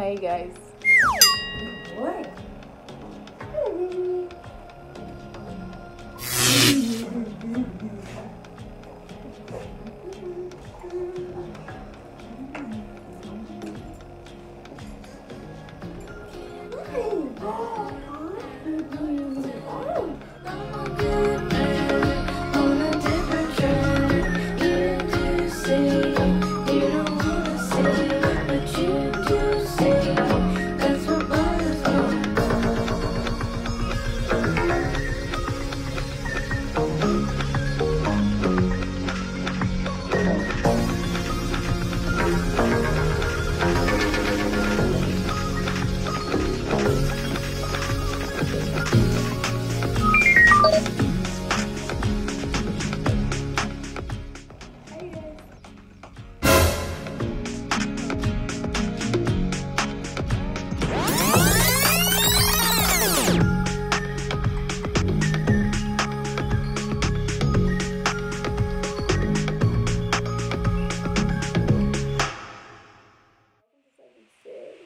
Hey guys. What?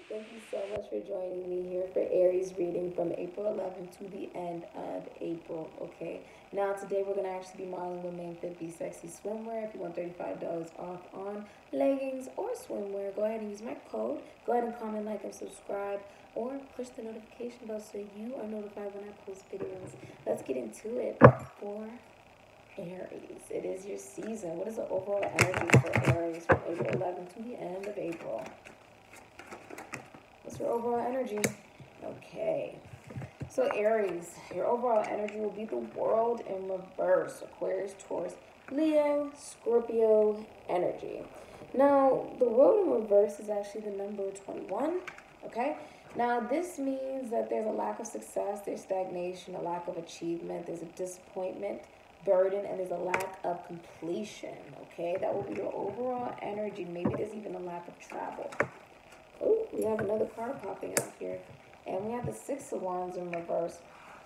Thank you so much for joining me here for Aries reading from April 11th to the end of April, okay? Now, today we're going to actually be modeling Women Fit Be Sexy Swimwear. If you want $35 off on leggings or swimwear, go ahead and use my code. Go ahead and comment, like, and subscribe, or push the notification bell so you are notified when I post videos. Let's get into it for Aries. It is your season. What is the overall energy for Aries from April 11th to the end of April? What's your overall energy? Okay. So Aries, your overall energy will be the World in reverse. Aquarius, Taurus, Leo, Scorpio energy. Now, the World in reverse is actually the number 21. Okay. Now, this means that there's a lack of success, there's stagnation, a lack of achievement, there's a disappointment, burden, and there's a lack of completion. Okay. That will be your overall energy. Maybe there's even a lack of travel. Oh, we have another card popping out here. And we have the Six of Wands in reverse.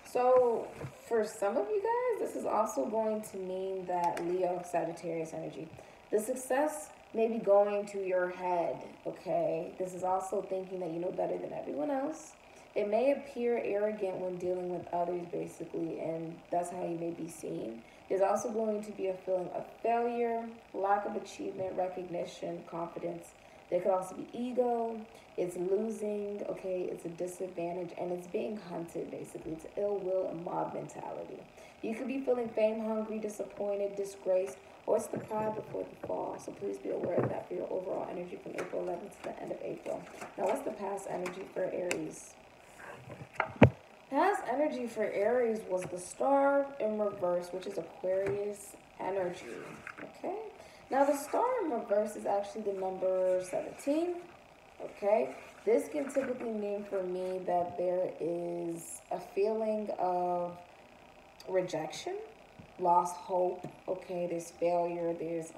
So, for some of you guys, this is also going to mean that Leo, Sagittarius energy. The success may be going to your head, okay? This is also thinking that you know better than everyone else. It may appear arrogant when dealing with others, basically, and that's how you may be seen. There's also going to be a feeling of failure, lack of achievement, recognition, confidence. There could also be ego, it's losing, okay, it's a disadvantage, and it's being hunted, basically. It's ill will and mob mentality. You could be feeling fame hungry, disappointed, disgraced, or it's the pride before the fall. So please be aware of that for your overall energy from April 11th to the end of April. Now, what's the past energy for Aries? Past energy for Aries was the Star in reverse, which is Aquarius energy, okay? Now, the Star in reverse is actually the number 17, okay? This can typically mean for me that there is a feeling of rejection, lost hope, okay? There's failure, there's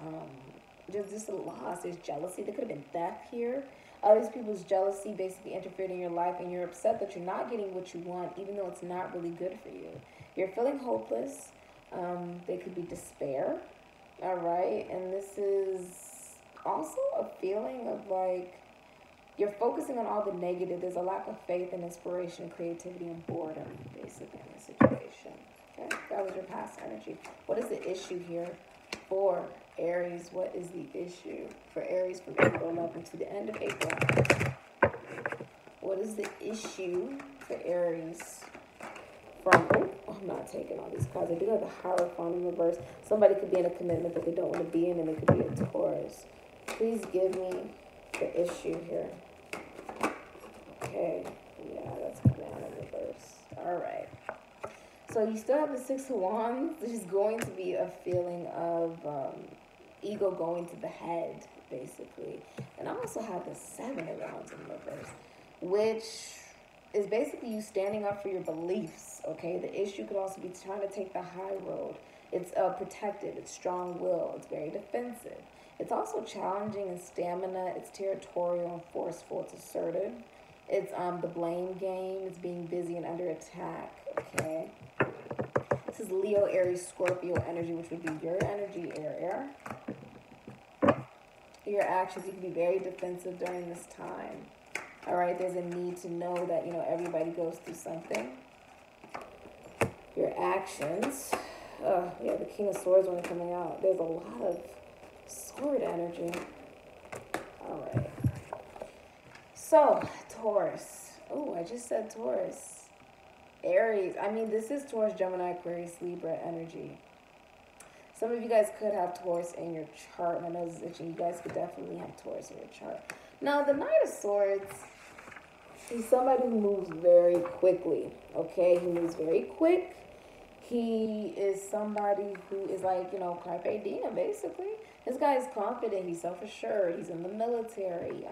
just a loss, there's jealousy. There could have been theft here. Other people's jealousy basically interfered in your life, and you're upset that you're not getting what you want, even though it's not really good for you. You're feeling hopeless. There could be despair. All right, and this is also a feeling of like you're focusing on all the negative. There's a lack of faith and inspiration, creativity, and boredom, basically, in this situation. Okay, that was your past energy. What is the issue here for Aries? What is the issue for Aries from April 11th to the end of April? What is the issue for Aries from... I'm not taking all these cards. I do have the Hierophant in reverse. Somebody could be in a commitment that they don't want to be in, and it could be a Taurus. Please give me the issue here. Okay. Yeah, that's coming out in reverse. All right. So you still have the Six of Wands. There's going to be a feeling of ego going to the head, basically. And I also have the Seven of Wands in reverse, which is basically you standing up for your beliefs, okay? The issue could also be trying to take the high road. It's protective, it's strong-willed, it's very defensive. It's also challenging in stamina, it's territorial and forceful, it's assertive. It's the blame game, it's being busy and under attack, okay? This is Leo, Aries, Scorpio energy, which would be your energy, air. Your actions, you can be very defensive during this time. All right, there's a need to know that, everybody goes through something. Your actions. Yeah, the King of Swords one coming out. There's a lot of sword energy. All right. So, Taurus. Oh, I just said Taurus. Aries. I mean, this is Taurus, Gemini, Aquarius, Libra energy. Some of you guys could have Taurus in your chart. My nose is itching. You guys could definitely have Taurus in your chart. Now, the Knight of Swords, he's somebody who moves very quickly, okay? He moves very quick. He is somebody who is like, carpe diem, basically. This guy is confident. He's self-assured. He's in the military.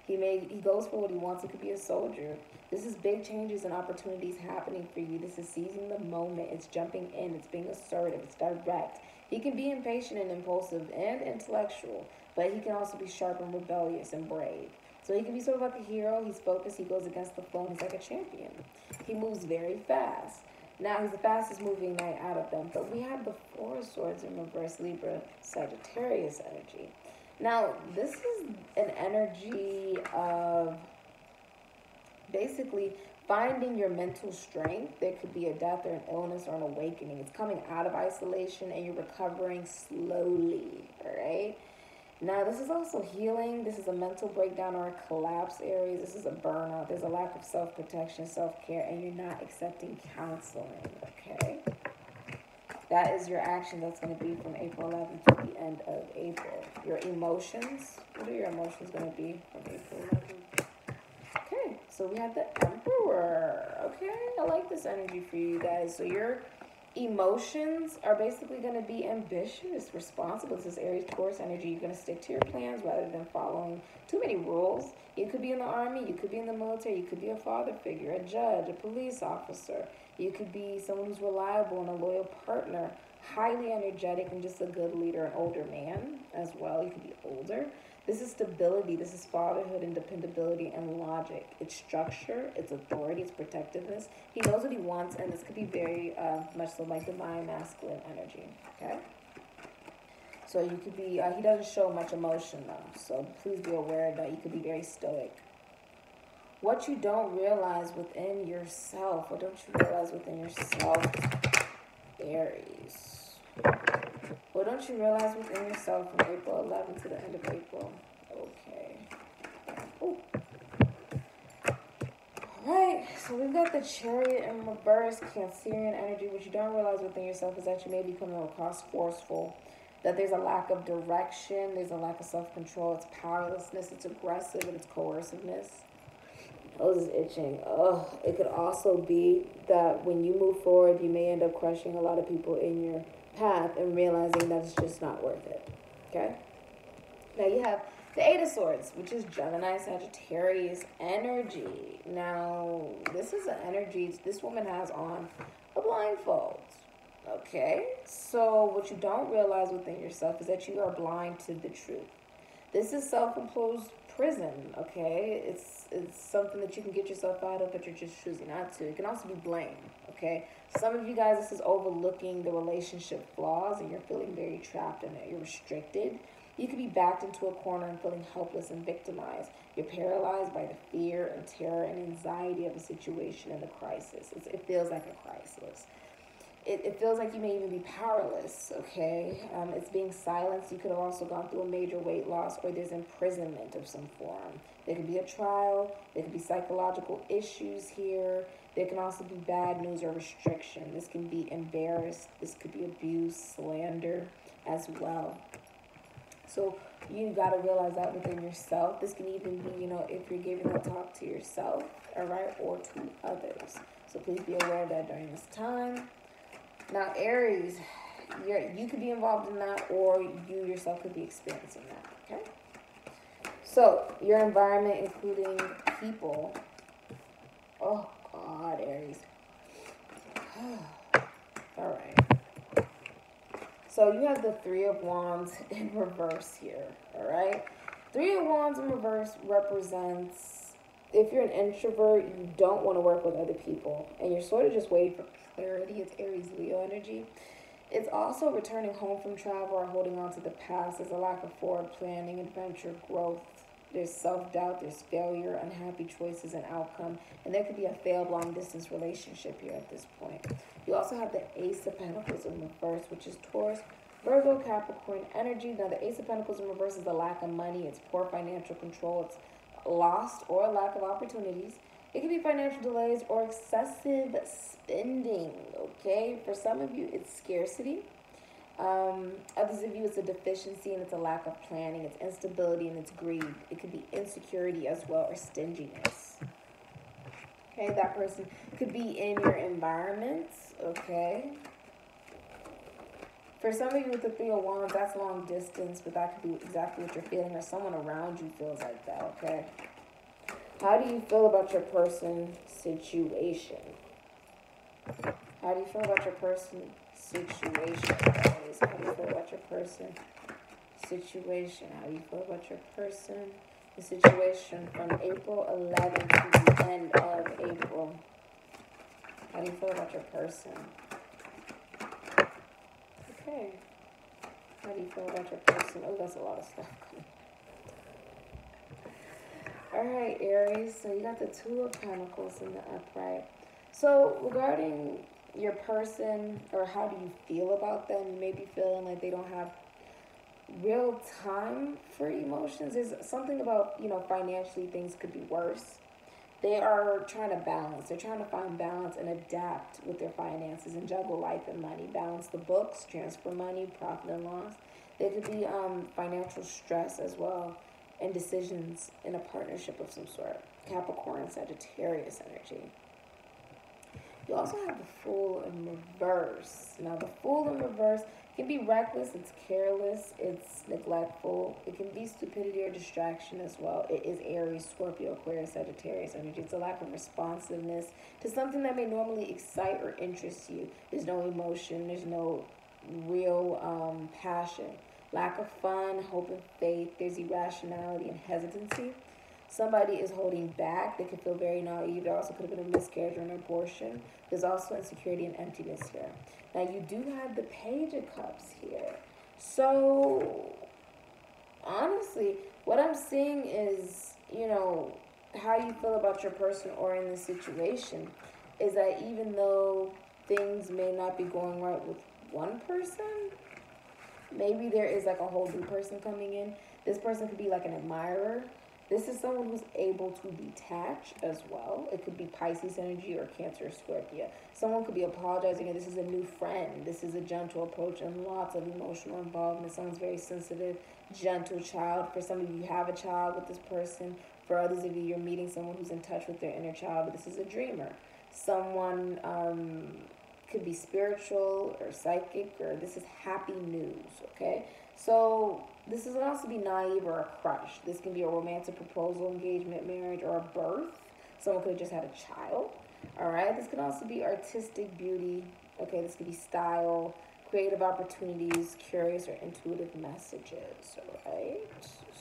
He goes for what he wants. He could be a soldier. This is big changes and opportunities happening for you. This is seizing the moment. It's jumping in. It's being assertive. It's direct. He can be impatient and impulsive and intellectual, but he can also be sharp and rebellious and brave. So he can be sort of like a hero. He's focused. He goes against the flow. He's like a champion. He moves very fast. Now, he's the fastest moving knight out of them. But we have the Four of Swords in reverse, Libra, Sagittarius energy. Now, this is an energy of basically finding your mental strength. There could be a death or an illness or an awakening. It's coming out of isolation and you're recovering slowly, all right? Now, this is also healing. This is a mental breakdown or a collapse, Aries. This is a burnout. There's a lack of self-protection, self-care, and you're not accepting counseling, okay? That is your action. That's going to be from April 11th to the end of April. Your emotions. What are your emotions going to be from April 11th? Okay, so we have the Emperor. Okay, I like this energy for you guys. So your emotions are basically going to be ambitious, responsible. This is Aries Taurus energy. You're going to stick to your plans rather than following too many rules. You could be in the army. You could be in the military. You could be a father figure, a judge, a police officer. You could be someone who's reliable and a loyal partner, highly energetic and just a good leader, an older man as well. You could be older. This is stability. This is fatherhood and dependability and logic. It's structure. It's authority. It's protectiveness. He knows what he wants, and this could be very much so like divine masculine energy, okay? So you could be, he doesn't show much emotion though, so please be aware that you could be very stoic. What you don't realize within yourself, Aries? What don't you realize within yourself from April 11th to the end of April? Okay. Ooh. Alright, so we've got the Chariot in reverse, Cancerian energy. What you don't realize within yourself is that you may be coming across forceful, that there's a lack of direction, there's a lack of self-control, it's powerlessness, it's aggressive, and it's coerciveness. Nose is itching. Oh, it could also be that when you move forward, you may end up crushing a lot of people in your path and realizing that it's just not worth it. Okay? Now you have the Eight of Swords, which is Gemini, Sagittarius energy. Now, this is an energy, this woman has on a blindfold. Okay? So what you don't realize within yourself is that you are blind to the truth. This is self-imposed prison, okay? It's something that you can get yourself out of, but you're just choosing not to. It can also be blame, okay? Some of you guys, this is overlooking the relationship flaws, and you're feeling very trapped in it. You're restricted. You could be backed into a corner and feeling helpless and victimized. You're paralyzed by the fear and terror and anxiety of a situation and the crisis. It feels like a crisis. It feels like you may even be powerless, okay? It's being silenced. You could have also gone through a major weight loss, or there's imprisonment of some form. There could be a trial. There could be psychological issues here. There can also be bad news or restriction. This can be embarrassed. This could be abuse, slander as well. So you got to realize that within yourself. This can even be, if you're giving a talk to yourself, all right, or to others. So please be aware of that during this time. Now, Aries, you could be involved in that, or you yourself could be experiencing that, okay? So, your environment, including people. Oh, God, Aries. All right. So, you have the Three of Wands in reverse here, all right? Three of Wands in reverse represents, if you're an introvert, you don't want to work with other people, and you're sort of just waiting for clarity. It's Aries Leo energy. It's also returning home from travel or holding on to the past. There's a lack of forward planning, adventure, growth. There's self-doubt, there's failure, unhappy choices and outcome, and there could be a failed long-distance relationship here at this point. You also have the Ace of Pentacles in reverse, which is Taurus, Virgo, Capricorn energy. Now, the Ace of Pentacles in reverse is the lack of money. It's poor financial control. It's lost or a lack of opportunities. It could be financial delays or excessive spending, okay? For some of you, it's scarcity. Others of you, it's a deficiency and it's a lack of planning. It's instability and it's greed. It could be insecurity as well, or stinginess. Okay, that person could be in your environment, okay? For some of you with the Three of Wands, that's long distance, but that could be exactly what you're feeling, or someone around you feels like that, okay? How do you feel about your person situation? How do you feel about your person situation, guys? How do you feel about your person situation? How do you feel about your person, the situation from April 11th to the end of April? How do you feel about your person? Okay. How do you feel about your person? Oh, that's a lot of stuff. Alright, Aries. So you got the Two of Pentacles in the upright. So regarding your person, or how do you feel about them, you may be feeling like they don't have real time for emotions. There's something about, you know, financially things could be worse. They are trying to balance. They're trying to find balance and adapt with their finances and juggle life and money. Balance the books, transfer money, profit and loss. There could be financial stress as well, and decisions in a partnership of some sort. Capricorn, Sagittarius energy. You also have the Fool in reverse. Now, the Fool in reverse can be reckless, it's careless, it's neglectful. It can be stupidity or distraction as well. It is Aries, Scorpio, Aquarius, Sagittarius energy. It's a lack of responsiveness to something that may normally excite or interest you. There's no emotion, there's no real passion. Lack of fun, hope and faith. There's irrationality and hesitancy. Somebody is holding back. They could feel very naive. There also could have been a miscarriage or an abortion. There's also insecurity and emptiness here. Now, you do have the Page of Cups here. So, honestly, what I'm seeing is, you know, how you feel about your person or in this situation is that even though things may not be going right with one person, maybe there is like a whole new person coming in. This person could be like an admirer. This is someone who's able to detach as well. It could be Pisces energy or Cancer or Scorpio. Someone could be apologizing, and this is a new friend. This is a gentle approach and lots of emotional involvement. Someone's very sensitive, gentle child. For some of you, you have a child with this person. For others of you, you're meeting someone who's in touch with their inner child, but this is a dreamer. Someone could be spiritual or psychic, or this is happy news, okay? So this can also be naive or a crush. This can be a romantic proposal, engagement, marriage, or a birth. Someone could have just had a child, all right? This could also be artistic beauty, okay? This could be style, creative opportunities, curious or intuitive messages, all right?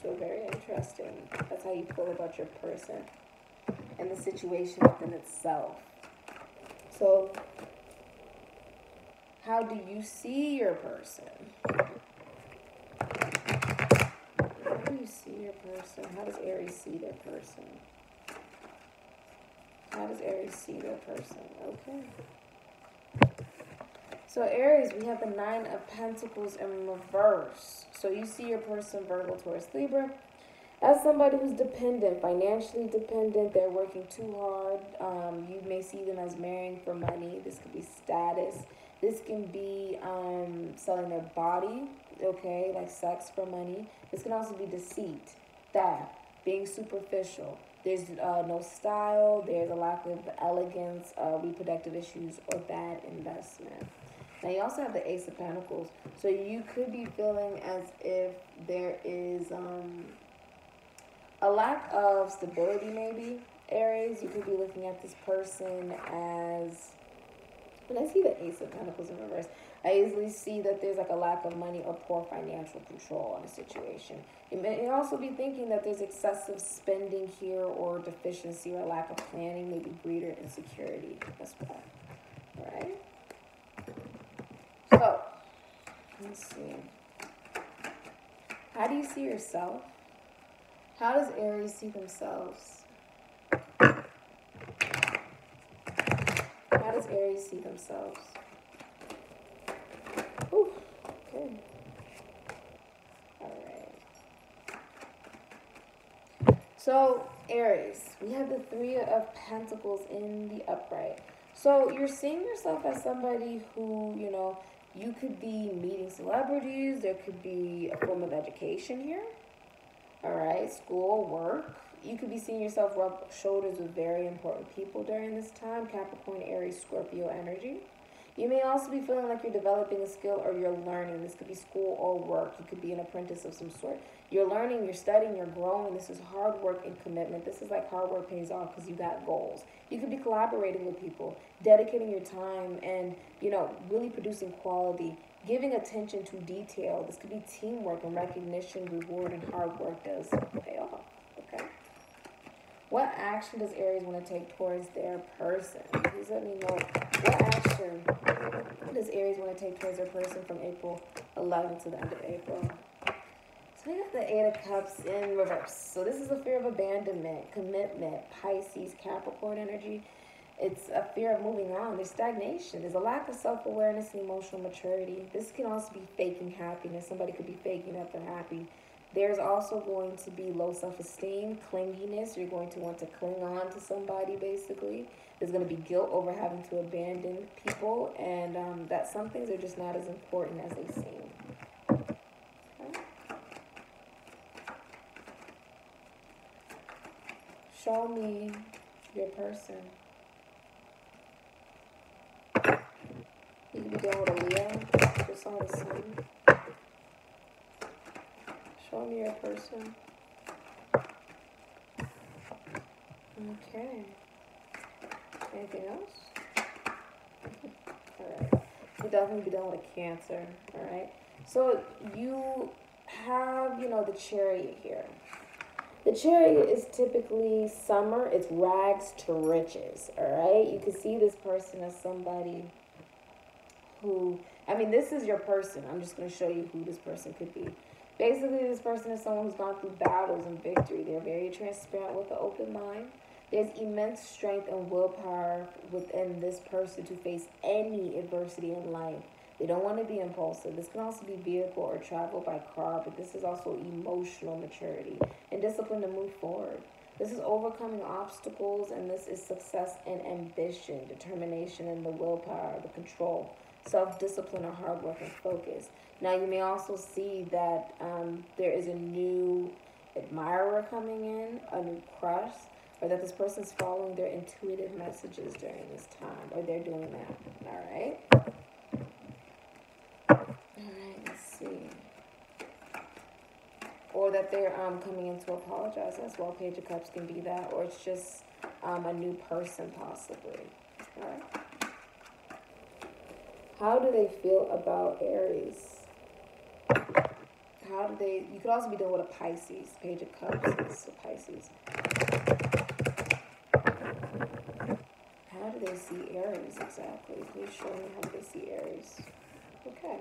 So very interesting. That's how you feel about your person and the situation within itself. So how do you see your person? How do you see your person? How does Aries see their person? How does Aries see their person? Okay. So Aries, we have the Nine of Pentacles in reverse. So you see your person, Virgo, Taurus, Libra, as somebody who's dependent, financially dependent. They're working too hard. You may see them as marrying for money. This could be status. This can be selling their body, okay, like sex for money. This can also be deceit, theft, being superficial. There's no style. There's a lack of elegance, reproductive issues, or bad investment. Now, you also have the Ace of Pentacles. So you could be feeling as if there is a lack of stability, maybe, Aries. You could be looking at this person as... When I see the Ace of Pentacles in reverse, I easily see that there's like a lack of money or poor financial control on a situation. You may also be thinking that there's excessive spending here, or deficiency or lack of planning, maybe greed or insecurity as well. All right? So, let's see. How do you see yourself? How does Aries see themselves? How does Aries see themselves? Ooh, okay. All right. So, Aries, we have the Three of Pentacles in the upright. So, you're seeing yourself as somebody who, you know, you could be meeting celebrities. There could be a form of education here. All right, school, work. You could be seeing yourself rub shoulders with very important people during this time. Capricorn, Aries, Scorpio energy. You may also be feeling like you're developing a skill or you're learning. This could be school or work. You could be an apprentice of some sort. You're learning, you're studying, you're growing. This is hard work and commitment. This is like hard work pays off because you got goals. You could be collaborating with people, dedicating your time and, you know, really producing quality, giving attention to detail. This could be teamwork and recognition, reward, and hard work does pay off. Okay. What action does Aries want to take towards their person? Please let me know. What action does Aries want to take towards their person from April 11th to the end of April? So we got the Eight of Cups in reverse. So this is a fear of abandonment, commitment, Pisces, Capricorn energy. It's a fear of moving on. There's stagnation. There's a lack of self-awareness and emotional maturity. This can also be faking happiness. Somebody could be faking that they're happy. There's also going to be low self-esteem, clinginess. You're going to want to cling on to somebody, basically. There's going to be guilt over having to abandon people, and that some things are just not as important as they seem. Okay. Show me your person. You could be dealing with a Leo. Just saw the sun. Show me your person. Okay. Anything else? Alright. You definitely be dealing with a Cancer. Alright. So you have, you know, the Chariot here. The Chariot is typically summer. It's rags to riches. Alright. You can see this person as somebody who, I mean, this is your person. I'm just going to show you who this person could be. Basically, this person is someone who's gone through battles and victory. They're very transparent with an open mind. There's immense strength and willpower within this person to face any adversity in life. They don't want to be impulsive. This can also be vehicle or travel by car, but this is also emotional maturity and discipline to move forward. This is overcoming obstacles, and this is success and ambition, determination and the willpower, the control, self-discipline or hard work and focus. Now, you may also see that there is a new admirer coming in, a new crush, or that this person's following their intuitive messages during this time, or they're doing that. All right? All right, let's see. Or that they're coming in to apologize as well. Page of Cups can be that, or it's just a new person possibly. All right? How do they feel about Aries? How do they, you could also be dealing with a Pisces. Page of Cups, so Pisces. How do they see Aries exactly? Please show me how they see Aries. Okay.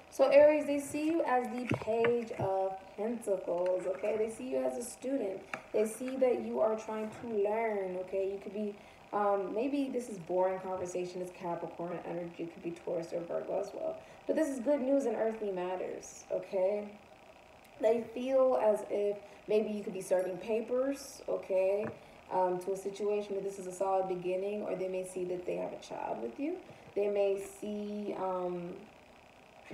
So Aries, they see you as the Page of Pentacles, okay? They see you as a student. They see that you are trying to learn, okay? You could be, maybe this is boring conversation. It's Capricorn energy. It could be Taurus or Virgo as well. But this is good news in earthly matters, okay? They feel as if maybe you could be serving papers, okay, to a situation where this is a solid beginning, or they may see that they have a child with you. They may see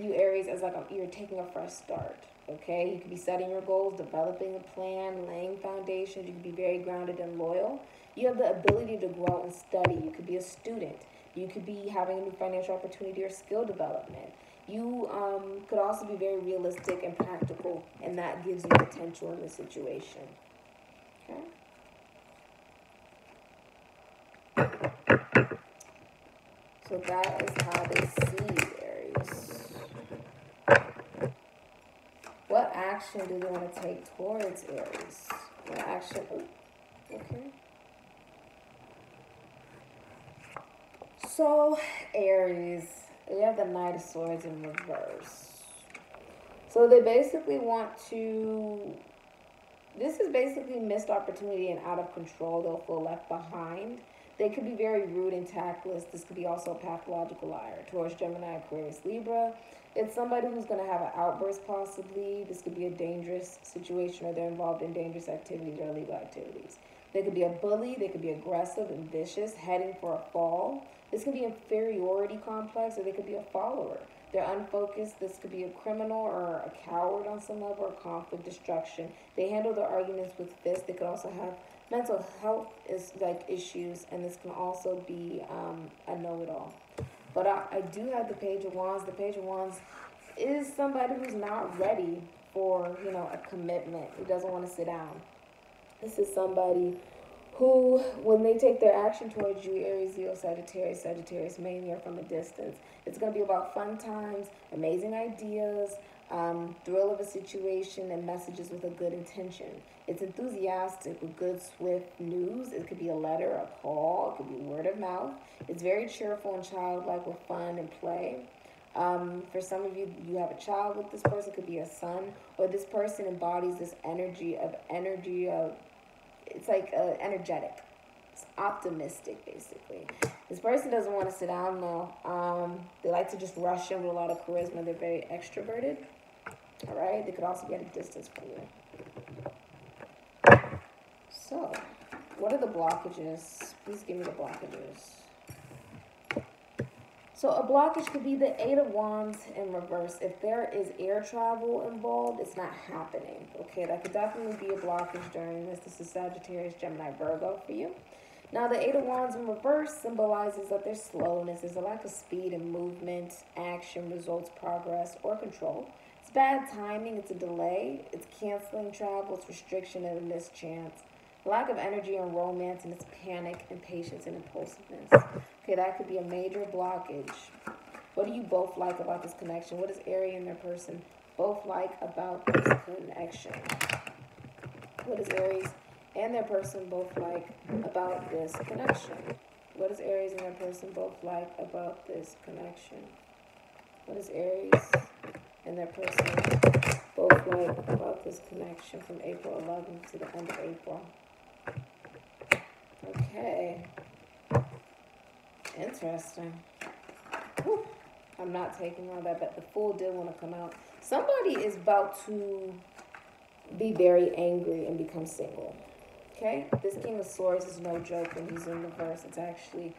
you, Aries, as like you're taking a fresh start, okay? You could be setting your goals, developing a plan, laying foundations. You could be very grounded and loyal. You have the ability to grow and study. You could be a student. You could be having a new financial opportunity or skill development. You could also be very realistic and practical, and that gives you potential in the situation. Okay? So that is how they see you, Aries. What action do they want to take towards Aries? What action? Okay. So, Aries, they have the Knight of Swords in reverse. So they basically want to This is basically missed opportunity and out of control. They'll feel left behind. They could be very rude and tactless. This could be also a pathological liar. Taurus, Gemini, Aquarius, Libra. It's somebody who's going to have an outburst possibly. This could be a dangerous situation, or they're involved in dangerous activities or illegal activities. They could be a bully. They could be aggressive and vicious, heading for a fall. This can be inferiority complex, or they could be a follower. They're unfocused. This could be a criminal or a coward on some level, or conflict, destruction. They handle their arguments with fists. They could also have mental health issues, and this can also be a know-it-all. But I do have the Page of Wands. The Page of Wands is somebody who's not ready for, a commitment, who doesn't want to sit down. This is somebody who, when they take their action towards you, Aries, Leo, Sagittarius, mainly are from a distance. It's going to be about fun times, amazing ideas, thrill of a situation, and messages with a good intention. It's enthusiastic with good, swift news. It could be a letter, a call. It could be word of mouth. It's very cheerful and childlike with fun and play. For some of you, you have a child with this person. It could be a son, or this person embodies this energy of it's like energetic. It's optimistic, basically. This person doesn't want to sit down, though. They like to just rush in with a lot of charisma. They're very extroverted. All right? They could also be at a distance from you. So, what are the blockages? Please give me the blockages. So a blockage could be the Eight of Wands in reverse. If there is air travel involved, it's not happening. Okay, that could definitely be a blockage during this. This is Sagittarius, Gemini, Virgo for you. Now the Eight of Wands in reverse symbolizes that there's slowness. There's a lack of speed and movement, action, results, progress, or control. It's bad timing. It's a delay. It's canceling travel. It's restriction and a missed chance. Lack of energy and romance, and it's panic, impatience, and impulsiveness. Okay, that could be a major blockage. What do you both like about this connection? What does Aries and their person both like about this connection? What does Aries and their person both like about this connection? What does Aries and their person both like about this connection? What does Aries and their person both like about this connection from April 11th to the end of April? Okay. Interesting. Whew. I'm not taking all that, but the Fool did want to come out. Somebody is about to be very angry and become single. Okay? This King of Swords is no joke when he's in reverse. It's actually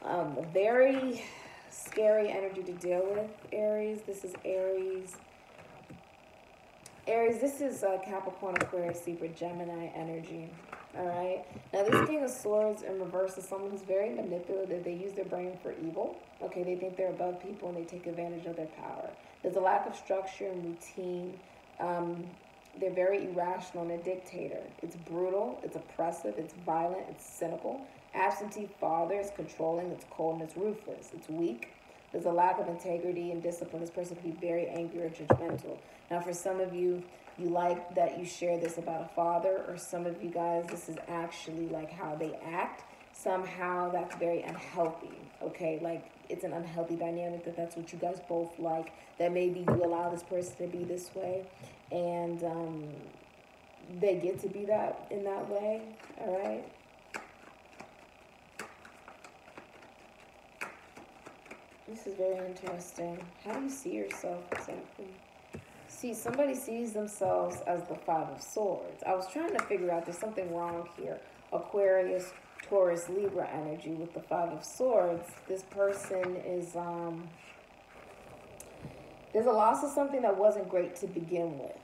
a very scary energy to deal with, Aries. This is Aries. Aries, this is Capricorn, Aquarius, Libra, Gemini energy. All right. Now, this King of Swords in reverse is someone who's very manipulative. They use their brain for evil. Okay, they think they're above people and they take advantage of their power. There's a lack of structure and routine. They're very irrational and a dictator. It's brutal. It's oppressive. It's violent. It's cynical. Absentee father. It's controlling. It's cold and it's ruthless. It's weak. There's a lack of integrity and discipline. This person can be very angry or judgmental. Now, for some of you, you like that you share this about a father, or some of you guys, this is actually like how they act. Somehow that's very unhealthy, okay? Like, it's an unhealthy dynamic that's what you guys both like, that maybe you allow this person to be this way, and they get to be that in that way, all right? This is very interesting. How do you see yourself exactly? See, somebody sees themselves as the Five of Swords. I was trying to figure out there's something wrong here. Aquarius, Taurus, Libra energy with the Five of Swords. This person is, there's a loss of something that wasn't great to begin with.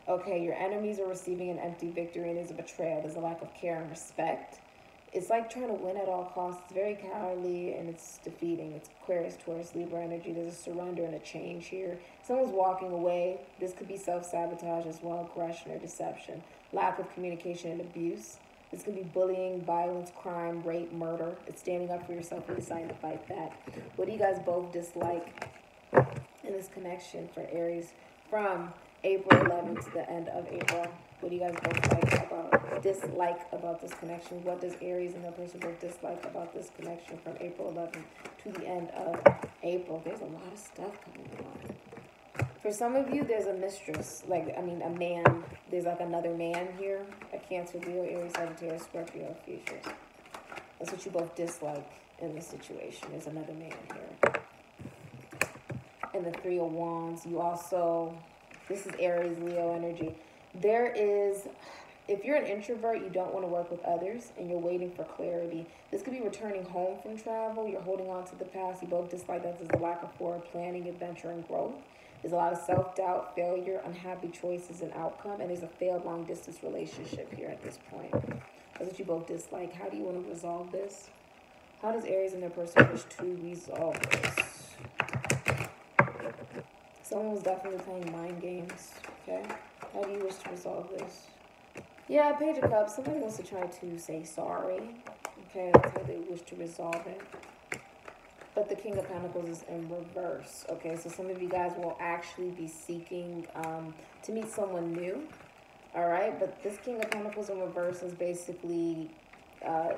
Okay, your enemies are receiving an empty victory and there's a betrayal. There's a lack of care and respect. It's like trying to win at all costs. It's very cowardly and it's defeating. It's Aquarius, Taurus, Libra energy. There's a surrender and a change here. Someone's walking away. This could be self-sabotage as well, aggression or deception. Lack of communication and abuse. This could be bullying, violence, crime, rape, murder. It's standing up for yourself and deciding to fight that. What do you guys both dislike in this connection for Aries from April 11th to the end of April? What do you guys both dislike about this connection? What does Aries and their person both dislike about this connection from April 11th to the end of April? There's a lot of stuff coming on. For some of you, there's a mistress, like, I mean, a man. There's like another man here. A Cancer, Leo, Aries, Sagittarius, Scorpio, Fuchsians. That's what you both dislike in this situation. There's another man here. And the Three of Wands, you also, this is Aries, Leo energy. There is, if you're an introvert, you don't want to work with others, and you're waiting for clarity. This could be returning home from travel. You're holding on to the past. You both dislike that. There's a lack of forward planning, adventure, and growth. There's a lot of self-doubt, failure, unhappy choices, and outcome. And there's a failed long-distance relationship here at this point. That's what you both dislike. How do you want to resolve this? How does Aries and their person wish to resolve this? Someone was definitely playing mind games, okay? How do you wish to resolve this? Yeah, Page of Cups. Somebody wants to try to say sorry. Okay, that's how they wish to resolve it. But the King of Pentacles is in reverse. Okay, so some of you guys will actually be seeking to meet someone new. All right, but this King of Pentacles in reverse is basically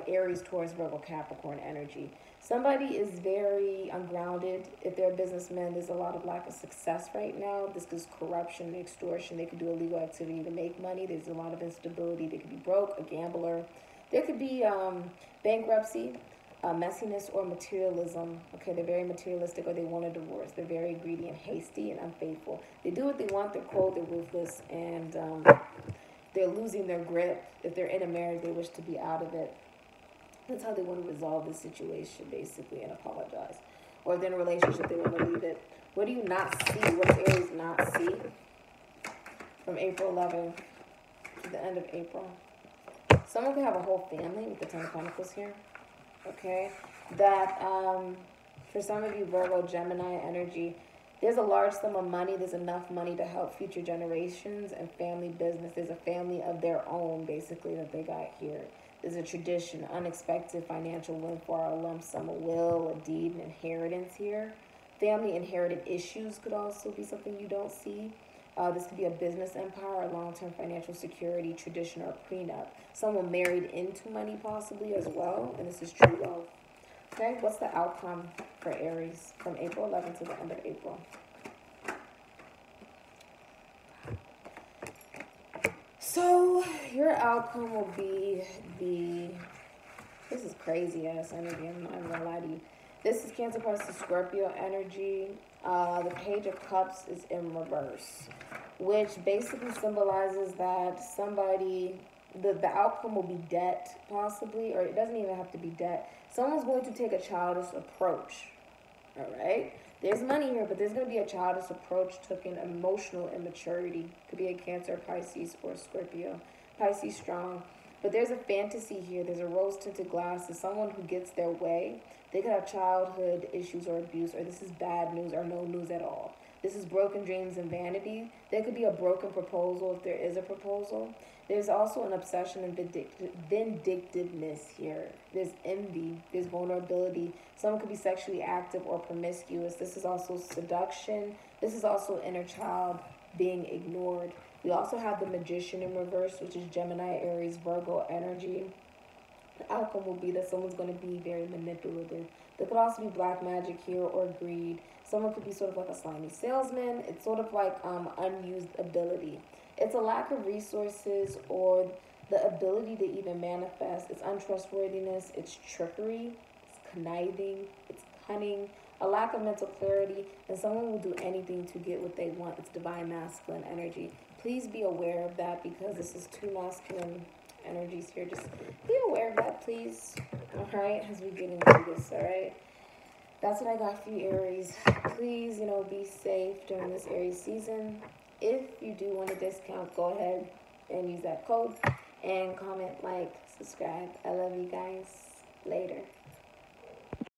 Aries, Taurus, Virgo, Capricorn energy. Somebody is very ungrounded. If they're a businessman, there's a lot of lack of success right now. This is corruption, extortion. They could do illegal activity to make money. There's a lot of instability. They could be broke, a gambler. There could be bankruptcy, messiness, or materialism. Okay, they're very materialistic, or they want a divorce. They're very greedy and hasty and unfaithful. They do what they want. They're cold. They're ruthless, and they're losing their grip. If they're in a marriage, they wish to be out of it. That's how they want to resolve the situation, basically, and apologize. Or if they're in a relationship, they want to leave it. What do you not see? What does Aries not see from April 11th to the end of April? Someone could have a whole family with the Ten of Pentacles here. Okay? That, for some of you, Virgo, Gemini energy, there's a large sum of money. There's enough money to help future generations and family business. There's a family of their own, basically, that they got here. There's a tradition, unexpected financial windfall, a lump sum, a will, a deed, an inheritance here. Family inherited issues could also be something you don't see. This could be a business empire, a long-term financial security, tradition, or prenup. Someone married into money possibly as well, and this is true love. Okay, what's the outcome for Aries from April 11th to the end of April? So your outcome will be this is crazy ass energy, I'm not gonna lie to you. This is Cancer plus the Scorpio energy. The Page of Cups is in reverse, which basically symbolizes that somebody, the outcome will be debt possibly, or it doesn't even have to be debt. Someone's going to take a childish approach, all right? There's money here, but there's going to be a childish approach, token emotional immaturity. Could be a Cancer, Pisces, or Scorpio. Pisces strong. But there's a fantasy here. There's a rose-tinted glasses. Someone who gets their way. They could have childhood issues or abuse, or this is bad news or no news at all. This is broken dreams and vanity. There could be a broken proposal if there is a proposal. There's also an obsession and vindictiveness here. There's envy. There's vulnerability. Someone could be sexually active or promiscuous. This is also seduction. This is also inner child being ignored. We also have the Magician in reverse, which is Gemini, Aries, Virgo energy. The outcome will be that someone's going to be very manipulative. There could also be black magic here or greed. Someone could be sort of like a slimy salesman. It's sort of like unused ability. It's a lack of resources or the ability to even manifest. It's untrustworthiness. It's trickery. It's conniving. It's cunning. A lack of mental clarity. And someone will do anything to get what they want. It's divine masculine energy. Please be aware of that because this is two masculine energies here. Just be aware of that, please. All right, as we get into this, all right? That's what I got for you, Aries. Please, be safe during this Aries season. If you do want a discount, go ahead and use that code and comment, like, subscribe. I love you guys. Later.